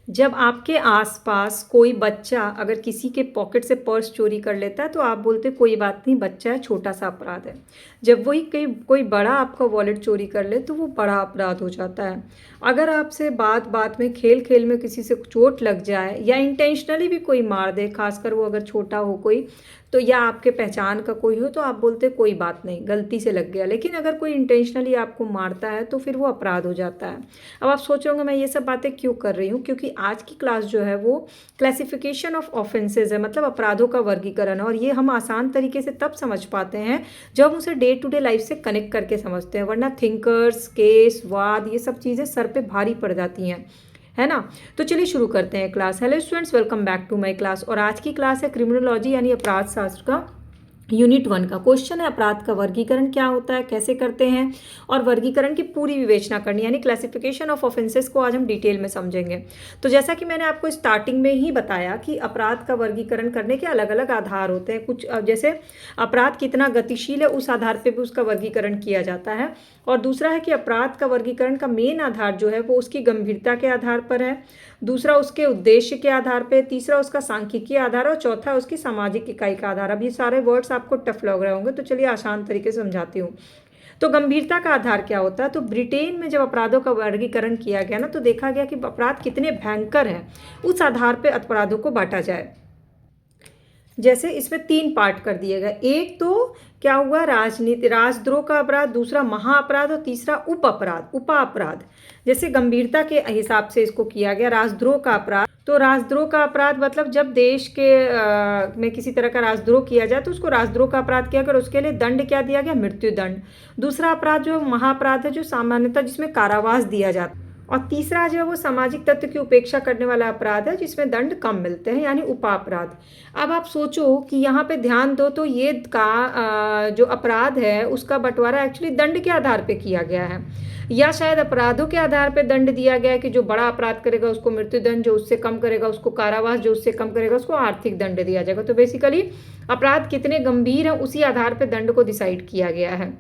जब आपके आसपास कोई बच्चा अगर किसी के पॉकेट से पर्स चोरी कर लेता है तो आप बोलते कोई बात नहीं, बच्चा है, छोटा सा अपराध है। जब वही कोई बड़ा आपका वॉलेट चोरी कर ले तो वो बड़ा अपराध हो जाता है। अगर आपसे बात बात में, खेल खेल में किसी से चोट लग जाए या इंटेंशनली भी कोई मार दे, खासकर वो अगर छोटा हो कोई, तो या आपके पहचान का कोई हो, तो आप बोलते कोई बात नहीं, गलती से लग गया। लेकिन अगर कोई इंटेंशनली आपको मारता है तो फिर वो अपराध हो जाता है। अब आप सोचोगे मैं ये सब बातें क्यों कर रही हूँ, क्योंकि आज की क्लास जो है वो क्लासिफिकेशन ऑफ ऑफेंसेस है, मतलब अपराधों का वर्गीकरण। और ये हम आसान तरीके से तब समझ पाते हैं जब हम उसे डे टू डे लाइफ से कनेक्ट करके समझते हैं, वरना थिंकर्स, केस, वाद, ये सब चीज़ें सर पे भारी पड़ जाती हैं, है ना। तो चलिए शुरू करते हैं class. Hello students, welcome back to my class. और आज की क्लास है क्रिमिनोलॉजी यानी अपराध शास्त्र का यूनिट 1 का क्वेश्चन है, अपराध का वर्गीकरण क्या होता है, कैसे करते हैं, और वर्गीकरण की पूरी विवेचना करनी, यानी क्लासिफिकेशन ऑफ ऑफेंसेस को आज हम डिटेल में समझेंगे। तो जैसा कि मैंने आपको स्टार्टिंग में ही बताया कि अपराध का वर्गीकरण करने के अलग अलग आधार होते हैं। कुछ जैसे अपराध कितना गतिशील है उस आधार पर भी उसका वर्गीकरण किया जाता है। और दूसरा है कि अपराध का वर्गीकरण का मेन आधार जो है वो उसकी गंभीरता के आधार पर है, दूसरा उसके उद्देश्य के आधार पे, तीसरा उसका सांख्यिकीय आधार, और चौथा उसकी सामाजिक इकाई का आधार। अब ये सारे वर्ड्स आपको टफ लग रहे होंगे, तो चलिए आसान तरीके से समझाती हूँ। तो गंभीरता का आधार क्या होता है, तो ब्रिटेन में जब अपराधों का वर्गीकरण किया गया ना, तो देखा गया कि अपराध कितने भयंकर हैं, उस आधार पर अपराधों को बांटा जाए। जैसे इसमें 3 पार्ट कर दिए गए। एक तो क्या हुआ, राजनीति, राजद्रोह का अपराध, दूसरा महाअपराध, और तीसरा उप अपराध, उपा अपराध। जैसे गंभीरता के हिसाब से इसको किया गया। राजद्रोह का अपराध, तो राजद्रोह का अपराध मतलब जब देश के में किसी तरह का राजद्रोह किया जाए तो उसको राजद्रोह का अपराध किया गया, और उसके लिए दंड क्या दिया गया, मृत्यु दंड। दूसरा अपराध जो महाअपराध है, जो सामान्यतः जिसमें कारावास दिया जाता है। और तीसरा जो है वो सामाजिक तत्व की उपेक्षा करने वाला अपराध है, जिसमें दंड कम मिलते हैं, यानी उपापराध। अब आप सोचो कि यहाँ पे ध्यान दो, तो ये का जो अपराध है उसका बंटवारा एक्चुअली दंड के आधार पे किया गया है, या शायद अपराधों के आधार पे दंड दिया गया है कि जो बड़ा अपराध करेगा उसको मृत्यु दंड, जो उससे कम करेगा उसको कारावास, जो उससे कम करेगा उसको आर्थिक दंड दिया जाएगा। तो बेसिकली अपराध कितने गंभीर हैं उसी आधार पर दंड को डिसाइड किया गया है।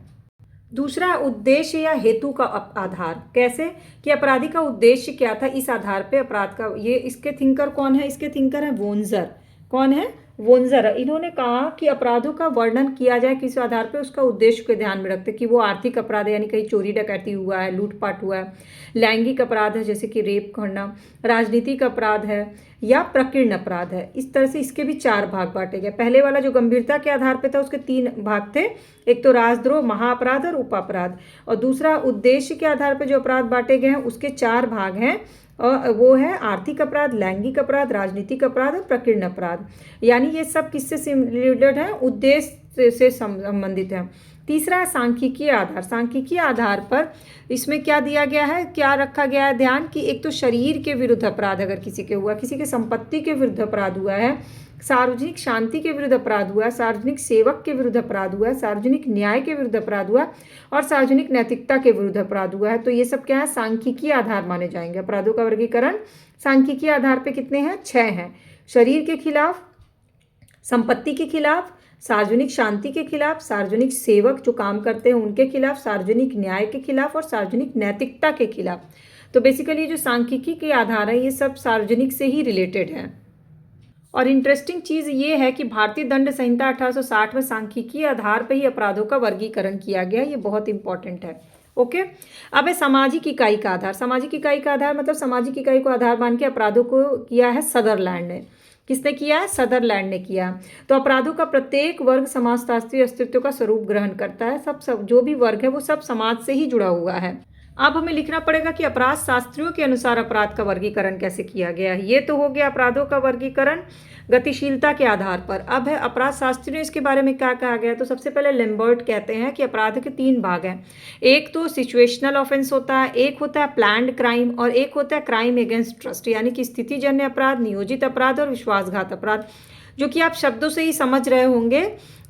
दूसरा, उद्देश्य या हेतु का आधार। कैसे कि अपराधी का उद्देश्य क्या था, इस आधार पे अपराध का। ये इसके थिंकर कौन है, इसके थिंकर है वोन्जर। कौन है, वोन्जर। इन्होंने कहा कि अपराधों का वर्णन किया जाए किस आधार पे, उसका उद्देश्य को ध्यान में रखते कि वो आर्थिक अपराध है, यानी कहीं चोरी डकैती हुआ है, लूटपाट हुआ है, लैंगिक अपराध है जैसे कि रेप करना, राजनीतिक अपराध है, या प्रकीर्ण अपराध है। इस तरह से इसके भी 4 भाग बांटे गए। पहले वाला जो गंभीरता के आधार पे था उसके 3 भाग थे, एक तो राजद्रोह, महाअपराध और उपापराध। और दूसरा उद्देश्य के आधार पर जो अपराध बांटे गए हैं उसके 4 भाग हैं, और वो है आर्थिक अपराध, लैंगिक अपराध, राजनीतिक अपराध और प्रकीर्ण अपराध। यानी ये सब किससे रिलेटेड है, उद्देश्य से संबंधित है। तीसरा है सांख्यिकीय आधार। सांख्यिकीय आधार पर इसमें क्या दिया गया है, क्या रखा गया है ध्यान, कि एक तो शरीर के विरुद्ध अपराध अगर किसी के हुआ, किसी के संपत्ति के विरुद्ध अपराध हुआ है, सार्वजनिक शांति के विरुद्ध अपराध हुआ है, सार्वजनिक सेवक के विरुद्ध अपराध हुआ है, सार्वजनिक न्याय के विरुद्ध अपराध हुआ, और सार्वजनिक नैतिकता के विरुद्ध अपराध हुआ है। तो ये सब क्या है, सांख्यिकीय आधार माने जाएंगे। अपराधों का वर्गीकरण सांख्यिकीय आधार पे कितने हैं, 6 हैं। शरीर के खिलाफ, संपत्ति के खिलाफ, सार्वजनिक शांति के खिलाफ, सार्वजनिक सेवक जो काम करते हैं उनके खिलाफ, सार्वजनिक न्याय के खिलाफ, और सार्वजनिक नैतिकता के खिलाफ। तो बेसिकली जो सांख्यिकी के आधार है ये सब सार्वजनिक से ही रिलेटेड है। और इंटरेस्टिंग चीज़ ये है कि भारतीय दंड संहिता 1860 में सांख्यिकीय आधार पर ही अपराधों का वर्गीकरण किया गया। ये बहुत इंपॉर्टेंट है। ओके, अब है सामाजिक इकाई का आधार। सामाजिक इकाई का आधार मतलब सामाजिक इकाई को आधार मान के अपराधों को किया है सदरलैंड ने। किसने किया है, सदरलैंड ने किया। तो अपराधों का प्रत्येक वर्ग समाजशास्त्रीय अस्तित्व का स्वरूप ग्रहण करता है। सब जो भी वर्ग है वो सब समाज से ही जुड़ा हुआ है। अब हमें लिखना पड़ेगा कि अपराध शास्त्रियों के अनुसार अपराध का वर्गीकरण कैसे किया गया है। ये तो हो गया अपराधों का वर्गीकरण गतिशीलता के आधार पर। अब है अपराध शास्त्रियों, इसके बारे में क्या कहा गया। तो सबसे पहले लेम्बर्ट कहते हैं कि अपराध के 3 भाग हैं। एक तो सिचुएशनल ऑफेंस होता है, एक होता है प्लान्ड क्राइम, और एक होता है क्राइम अगेंस्ट ट्रस्ट, यानी कि स्थितिजन्य अपराध, नियोजित अपराध और विश्वासघात अपराध, जो कि आप शब्दों से ही समझ रहे होंगे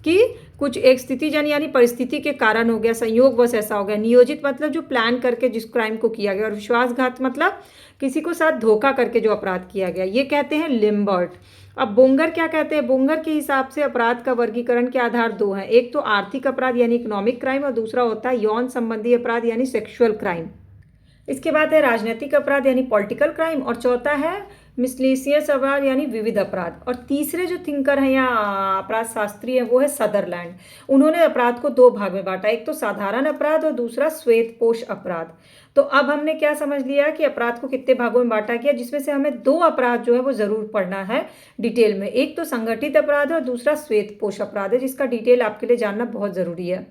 कि कुछ एक स्थितिजन्य यानी परिस्थिति के कारण हो गया, संयोग बस ऐसा हो गया। नियोजित मतलब जो प्लान करके जिस क्राइम को किया गया, और विश्वासघात मतलब किसी को साथ धोखा करके जो अपराध किया गया। ये कहते हैं लिम्बर्ट। अब बोंगर क्या कहते हैं, बोंगर के हिसाब से अपराध का वर्गीकरण के आधार 2 हैं। एक तो आर्थिक अपराध यानी इकोनॉमिक क्राइम, और दूसरा होता है यौन संबंधी अपराध यानी सेक्सुअल क्राइम। इसके बाद है राजनीतिक अपराध यानी पॉलिटिकल क्राइम, और चौथा है मिसलेनियस अपराध यानी विविध अपराध। और तीसरे जो थिंकर हैं या अपराध शास्त्री हैं वो है सदरलैंड। उन्होंने अपराध को दो भाग में बांटा, एक तो साधारण अपराध और दूसरा श्वेतपोश अपराध। तो अब हमने क्या समझ लिया कि अपराध को कितने भागों में बांटा गया, जिसमें से हमें दो अपराध जो है वो जरूर पढ़ना है डिटेल में। एक तो संगठित अपराध है और दूसरा श्वेतपोश अपराध है, जिसका डिटेल आपके लिए जानना बहुत जरूरी है।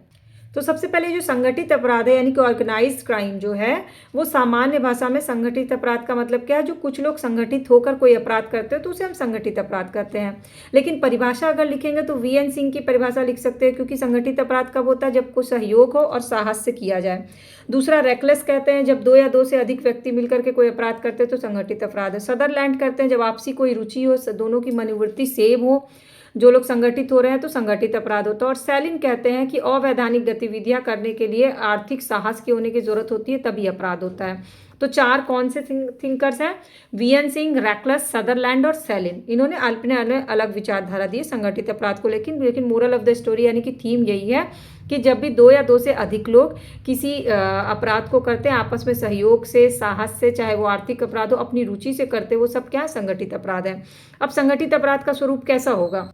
तो सबसे पहले जो संगठित अपराध है यानी कि ऑर्गेनाइज्ड क्राइम जो है, वो सामान्य भाषा में संगठित अपराध का मतलब क्या है, जो कुछ लोग संगठित होकर कोई अपराध करते हैं तो उसे हम संगठित अपराध कहते हैं। लेकिन परिभाषा अगर लिखेंगे तो वीएन सिंह की परिभाषा लिख सकते हैं, क्योंकि संगठित अपराध कब होता है, जब कोई सहयोग हो और साहस से किया जाए। दूसरा रेकलेस कहते हैं, जब दो या दो से अधिक व्यक्ति मिलकर के कोई अपराध करते हैं तो संगठित अपराध है। सदरलैंड करते हैं, जब आपसी कोई रुचि हो, दोनों की मनोवृत्ति सेम हो, जो लोग संगठित हो रहे हैं तो संगठित अपराध होता है। और सैलिन कहते हैं कि अवैधानिक गतिविधियां करने के लिए आर्थिक साहस की होने की जरूरत होती है, तभी अपराध होता है। तो चार कौन से थिंकर्स हैं, वीएन सिंह, रेकलेस, सदरलैंड और सैलिन। इन्होंने अपने अलग विचारधारा दी संगठित अपराध को। लेकिन मोरल ऑफ द स्टोरी यानी कि थीम यही है कि जब भी दो या दो से अधिक लोग किसी अपराध को करते हैं आपस में सहयोग से, साहस से, चाहे वो आर्थिक अपराध हो, अपनी रुचि से करते, वो सब क्या संगठित अपराध है। अब संगठित अपराध का स्वरूप कैसा होगा,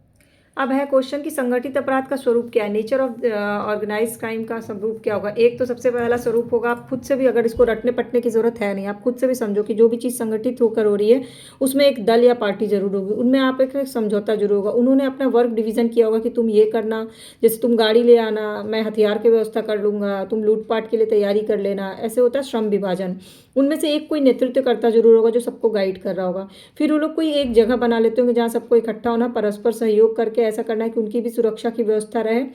अब है क्वेश्चन कि संगठित अपराध का स्वरूप क्या है, नेचर ऑफ ऑर्गेनाइज क्राइम का स्वरूप क्या होगा। एक तो सबसे पहला स्वरूप होगा, आप खुद से भी, अगर इसको रटने पटने की जरूरत है नहीं, आप खुद से भी समझो कि जो भी चीज़ संगठित होकर हो रही है उसमें एक दल या पार्टी जरूर होगी, उनमें आप एक समझौता जरूर होगा। उन्होंने अपना वर्क डिवीजन किया होगा कि तुम ये करना, जैसे तुम गाड़ी ले आना, मैं हथियार की व्यवस्था कर लूंगा, तुम लूटपाट के लिए तैयारी कर लेना, ऐसे होता है श्रम विभाजन। उनमें से एक कोई नेतृत्व करता जरूर होगा जो सबको गाइड कर रहा होगा। फिर वो लोग कोई एक जगह बना लेते होंगे जहाँ सबको इकट्ठा होना, परस्पर सहयोग करके ऐसा करना है कि उनकी भी सुरक्षा की व्यवस्था रहे।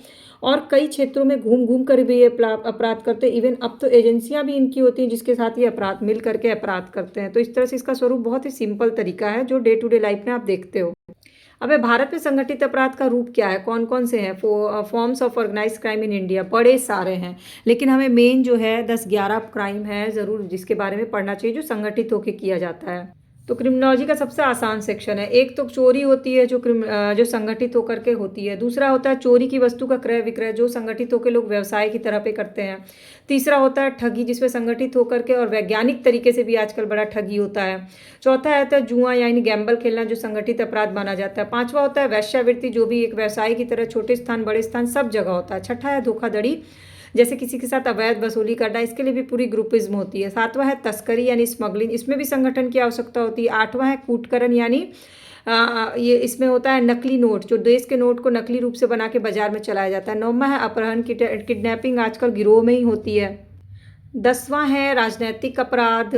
और कई क्षेत्रों में घूम घूम कर भी ये अपराध करते हैं। इवन अब तो एजेंसियां भी इनकी होती हैं जिसके साथ ये अपराध मिल करके अपराध करते हैं। तो इस तरह से इसका स्वरूप बहुत ही सिंपल तरीका है जो डे टू डे लाइफ में आप देखते हो। अब भारत में संगठित अपराध का रूप क्या है, कौन कौन से हैं forms of organise crime in India, बड़े सारे हैं। लेकिन हमें मेन जो है 10-11 क्राइम है ज़रूर जिसके बारे में पढ़ना चाहिए, जो संगठित होकर किया जाता है। तो क्रिमिनोलॉजी का सबसे आसान सेक्शन है। एक तो चोरी होती है जो संगठित होकर के होती है। दूसरा होता है चोरी की वस्तु का क्रय विक्रय, जो संगठित होकर लोग व्यवसाय की तरह पे करते हैं। तीसरा होता है ठगी, जिसमें संगठित होकर के और वैज्ञानिक तरीके से भी आजकल बड़ा ठगी होता है। चौथा आता है जुआ यानी गैम्बल खेलना, जो संगठित अपराध माना जाता है। पांचवा होता है वेश्यावृत्ति, जो भी एक व्यवसाय की तरह छोटे स्थान बड़े स्थान सब जगह होता है। छठा है धोखाधड़ी, जैसे किसी के साथ अवैध वसूली करना, इसके लिए भी पूरी ग्रुपिज्म होती है। सातवां है तस्करी यानी स्मगलिंग, इसमें भी संगठन की आवश्यकता होती है। आठवां है कूटकरण यानी ये इसमें होता है नकली नोट, जो देश के नोट को नकली रूप से बना के बाजार में चलाया जाता है। नौवां है अपहरण, किडनैपिंग आजकल गिरोह में ही होती है। 10वां है राजनीतिक अपराध,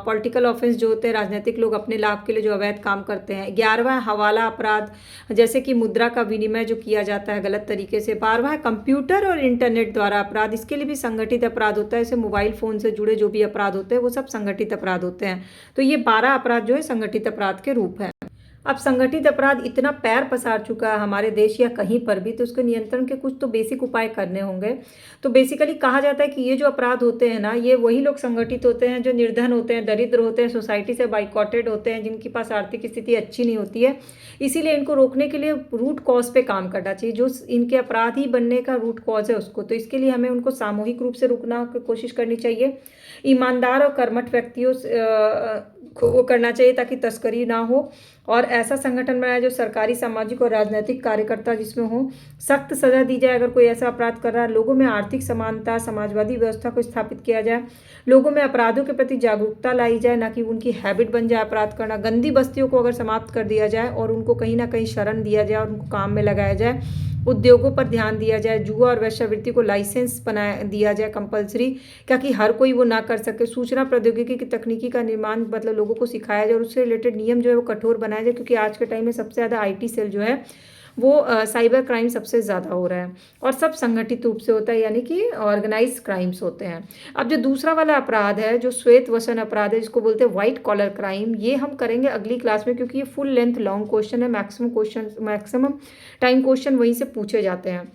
पॉलिटिकल ऑफेंस, जो होते हैं राजनीतिक लोग अपने लाभ के लिए जो अवैध काम करते हैं। 11वां है हवाला अपराध, जैसे कि मुद्रा का विनिमय जो किया जाता है गलत तरीके से। 12वां है कंप्यूटर और इंटरनेट द्वारा अपराध, इसके लिए भी संगठित अपराध होता है। जैसे मोबाइल फ़ोन से जुड़े जो भी अपराध होते हैं वो सब संगठित अपराध होते हैं। तो ये 12 अपराध जो है संगठित अपराध के रूप हैं। अब संगठित अपराध इतना पैर पसार चुका है हमारे देश या कहीं पर भी, तो उसके नियंत्रण के कुछ तो बेसिक उपाय करने होंगे। तो बेसिकली कहा जाता है कि ये जो अपराध होते हैं ना, ये वही लोग संगठित होते हैं जो निर्धन होते हैं, दरिद्र होते हैं, सोसाइटी से बाइकॉटेड होते हैं, जिनके पास आर्थिक स्थिति अच्छी नहीं होती है। इसीलिए इनको रोकने के लिए रूट कॉज पे काम करना चाहिए, जो इनके अपराधी बनने का रूट कॉज है उसको। तो इसके लिए हमें उनको सामूहिक रूप से रोकना की कोशिश करनी चाहिए। ईमानदार और कर्मठ व्यक्तियों को वो करना चाहिए ताकि तस्करी ना हो, और ऐसा संगठन बनाए जो सरकारी, सामाजिक और राजनीतिक कार्यकर्ता जिसमें हो। सख्त सजा दी जाए अगर कोई ऐसा अपराध कर रहा है। लोगों में आर्थिक समानता, समाजवादी व्यवस्था को स्थापित किया जाए। लोगों में अपराधों के प्रति जागरूकता लाई जाए, ना कि उनकी हैबिट बन जाए अपराध करना। गंदी बस्तियों को अगर समाप्त कर दिया जाए और उनको कहीं ना कहीं शरण दिया जाए और उनको काम में लगाया जाए। उद्योगों पर ध्यान दिया जाए। जुआ और वेश्यावृत्ति को लाइसेंस बनाया दिया जाए कंपलसरी, ताकि हर कोई वो ना कर सके। सूचना प्रौद्योगिकी की तकनीकी का निर्माण मतलब लोगों को सिखाया जाए और उससे रिलेटेड नियम जो है वो कठोर बनाया जाए, क्योंकि आज के टाइम में सबसे ज़्यादा आईटी सेल जो है वो साइबर क्राइम सबसे ज़्यादा हो रहा है, और सब संगठित रूप से होता है, यानी कि ऑर्गेनाइज क्राइम्स होते हैं। अब जो दूसरा वाला अपराध है जो श्वेत वसन अपराध है, जिसको बोलते हैं व्हाइट कॉलर क्राइम, ये हम करेंगे अगली क्लास में, क्योंकि ये फुल लेंथ लॉन्ग क्वेश्चन है। मैक्सिमम टाइम क्वेश्चन वहीं से पूछे जाते हैं।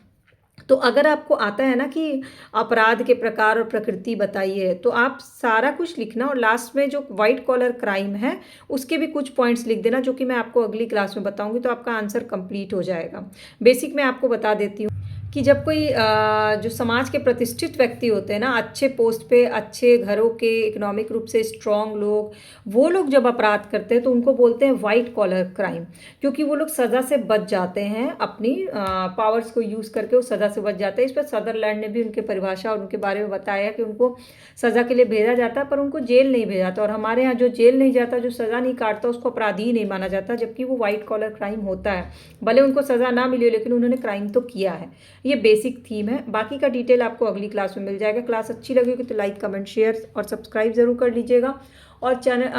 तो अगर आपको आता है ना कि अपराध के प्रकार और प्रकृति बताइए, तो आप सारा कुछ लिखना और लास्ट में जो व्हाइट कॉलर क्राइम है उसके भी कुछ पॉइंट्स लिख देना, जो कि मैं आपको अगली क्लास में बताऊंगी, तो आपका आंसर कंप्लीट हो जाएगा। बेसिक मैं आपको बता देती हूँ। कि जब कोई जो समाज के प्रतिष्ठित व्यक्ति होते हैं ना, अच्छे पोस्ट पे, अच्छे घरों के, इकोनॉमिक रूप से स्ट्रॉन्ग लोग, वो लोग जब अपराध करते हैं तो उनको बोलते हैं वाइट कॉलर क्राइम, क्योंकि वो लोग सज़ा से बच जाते हैं, अपनी पावर्स को यूज़ करके वो सज़ा से बच जाते हैं। इस पर सदरलैंड ने भी उनके परिभाषा और उनके बारे में बताया कि उनको सज़ा के लिए भेजा जाता है, पर उनको जेल नहीं भेजा जाता। और हमारे यहाँ जो जेल नहीं जाता, जो सज़ा नहीं काटता, उसको अपराधी ही नहीं माना जाता, जबकि वो वाइट कॉलर क्राइम होता है। भले उनको सज़ा ना मिले, लेकिन उन्होंने क्राइम तो किया है। ये बेसिक थीम है, बाकी का डिटेल आपको अगली क्लास में मिल जाएगा। क्लास अच्छी लगेगी तो लाइक, कमेंट, शेयर और सब्सक्राइब ज़रूर कर लीजिएगा। और चैनल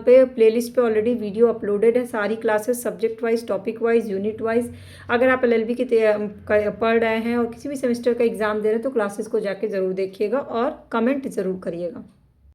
पे प्लेलिस्ट पे ऑलरेडी वीडियो अपलोडेड है, सारी classes subject wise, topic wise, unit wise. अगर आप LLB की पढ़ रहे हैं और किसी भी सेमेस्टर का एग्ज़ाम दे रहे हैं तो क्लासेस को जाके ज़रूर देखिएगा और कमेंट ज़रूर करिएगा।